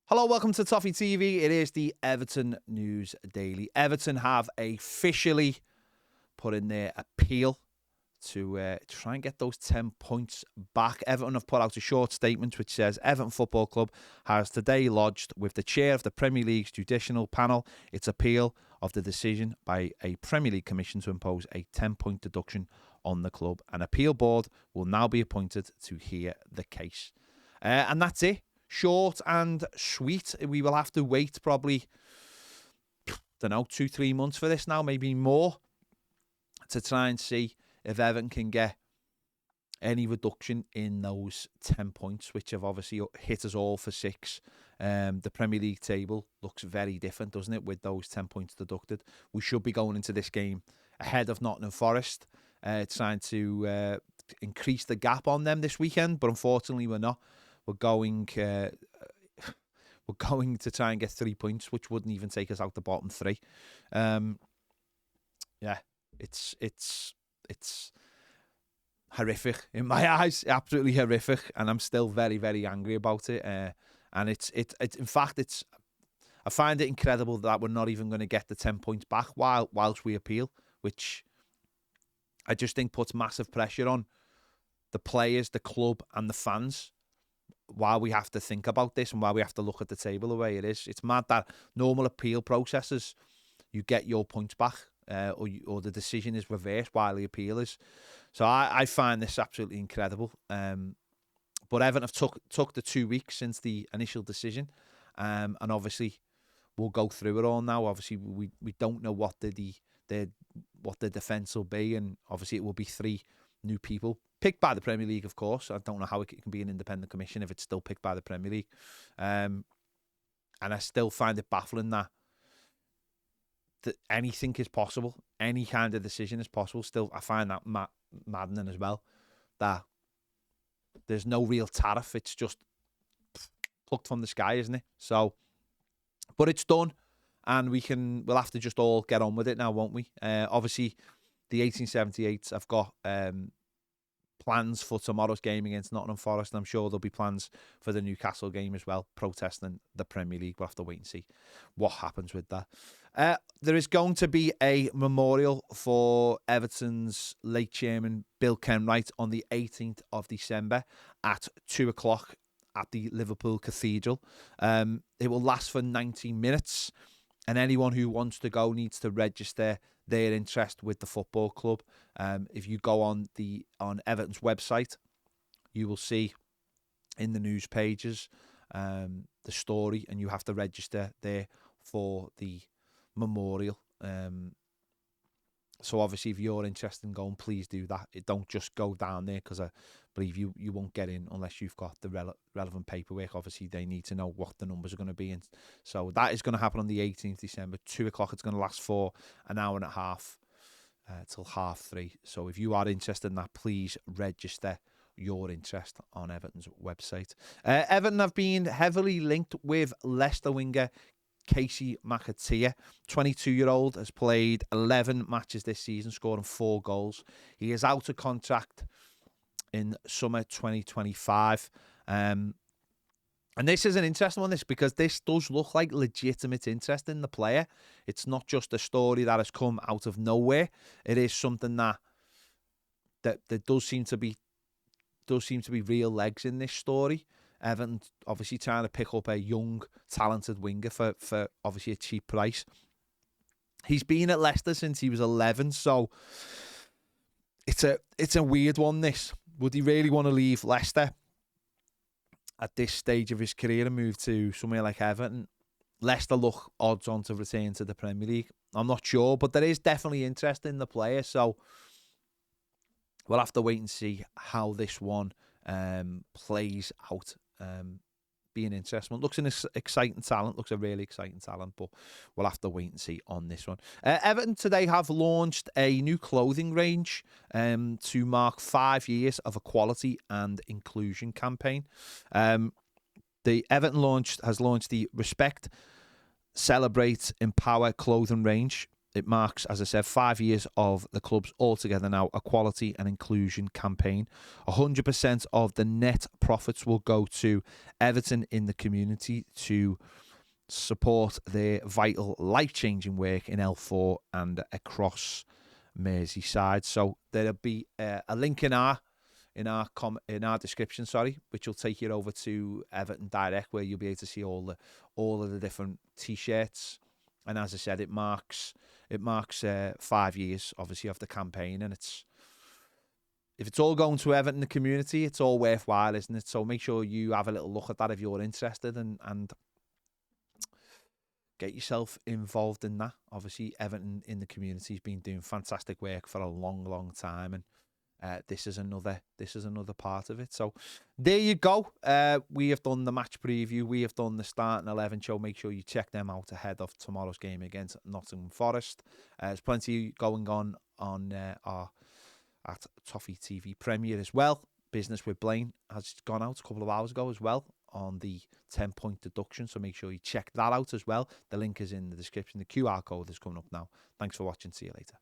Hello, welcome to Toffee TV. It is the Everton News Daily. Everton have officially put in their appeal to try and get those 10 points back. Everton have put out a short statement which says Everton Football Club has today lodged with the chair of the Premier League's judicial panel its appeal of the decision by a Premier League commission to impose a 10-point deduction on the club. An appeal board will now be appointed to hear the case. And that's it. Short and sweet. We will have to wait probably, 2-3 months for this now, maybe more, to try and see if Everton can get any reduction in those 10 points, which have obviously hit us all for 6. The Premier League table looks very different, doesn't it, with those 10 points deducted. We should be going into this game ahead of Nottingham Forest, trying to increase the gap on them this weekend, but unfortunately we're not. We're going to try and get 3 points, which wouldn't even take us out the bottom 3. It's horrific in my eyes, absolutely horrific, and I'm still very, very angry about it. And it's in fact, I find it incredible that we're not even going to get the 10 points back whilst we appeal, which I just think puts massive pressure on the players, the club, and the fans. Why we have to think about this and why we have to look at the table the way it is. It's mad that normal appeal processes, you get your points back, or the decision is reversed while the appeal is. So I find this absolutely incredible. But Everton have took the 2 weeks since the initial decision, and obviously we'll go through it all now. Obviously we don't know what the defence will be, and obviously it will be 3 new people picked by the Premier League, of course. I don't know how it can be an independent commission if it's still picked by the Premier League. And I still find it baffling that anything is possible. Any kind of decision is possible. Still, I find that maddening as well. That there's no real tariff. It's just plucked from the sky, isn't it? So, but it's done. And we'll have to just all get on with it now, won't we? Obviously, the 1878s have got plans for tomorrow's game against Nottingham Forest, and I'm sure there'll be plans for the Newcastle game as well, protesting the Premier League. We'll have to wait and see what happens with that. There is going to be a memorial for Everton's late chairman, Bill Kenri, on the 18th of December at 2 o'clock at the Liverpool Cathedral. It will last for 90 minutes, and anyone who wants to go needs to register their interest with the football club. If you go on Everton's website, you will see in the news pages the story, and you have to register there for the memorial. So obviously, if you're interested in going, please do that. Don't just go down there, because I believe you won't get in unless you've got the relevant paperwork. Obviously, they need to know what the numbers are going to be. And so that is going to happen on the 18th December, 2 o'clock. It's going to last for an hour and a half till 3:30. So if you are interested in that, please register your interest on Everton's website. Everton have been heavily linked with Leicester winger Casey McPartland, 22-year-old, has played 11 matches this season, scoring 4 goals. He is out of contract in summer 2025. And this is an interesting one, because this does look like legitimate interest in the player. It's not just a story that has come out of nowhere. It is something that does seem to be real legs in this story. Everton obviously trying to pick up a young, talented winger for obviously a cheap price. He's been at Leicester since he was 11, so it's a weird one, this. Would he really want to leave Leicester at this stage of his career and move to somewhere like Everton? Leicester look odds on to return to the Premier League. I'm not sure, but there is definitely interest in the player, so we'll have to wait and see how this one plays out. Be an interesting one. Looks an exciting talent. Looks a really exciting talent, but we'll have to wait and see on this one. Everton today have launched a new clothing range to mark 5 years of equality and inclusion campaign. The Everton has launched the Respect, Celebrate, Empower clothing range. It marks, as I said, 5 years of the club's Altogether Now Equality and Inclusion campaign. 100% of the net profits will go to Everton in the community to support their vital, life-changing work in L4 and across Merseyside. So there'll be a link in our description, which will take you over to Everton Direct, where you'll be able to see all of the different T-shirts. And as I said, it marks 5 years, obviously, of the campaign, and if it's all going to Everton, the community, it's all worthwhile, isn't it? So make sure you have a little look at that if you're interested, and get yourself involved in that. Obviously, Everton in the community has been doing fantastic work for a long, long time, and this is another part of it. So there you go. We have done the match preview. We have done the starting 11 show. Make sure you check them out ahead of tomorrow's game against Nottingham Forest. There's plenty going on at Toffee TV Premier as well. Business with Blaine has gone out a couple of hours ago as well on the 10-point deduction. So make sure you check that out as well. The link is in the description. The QR code is coming up now. Thanks for watching. See you later.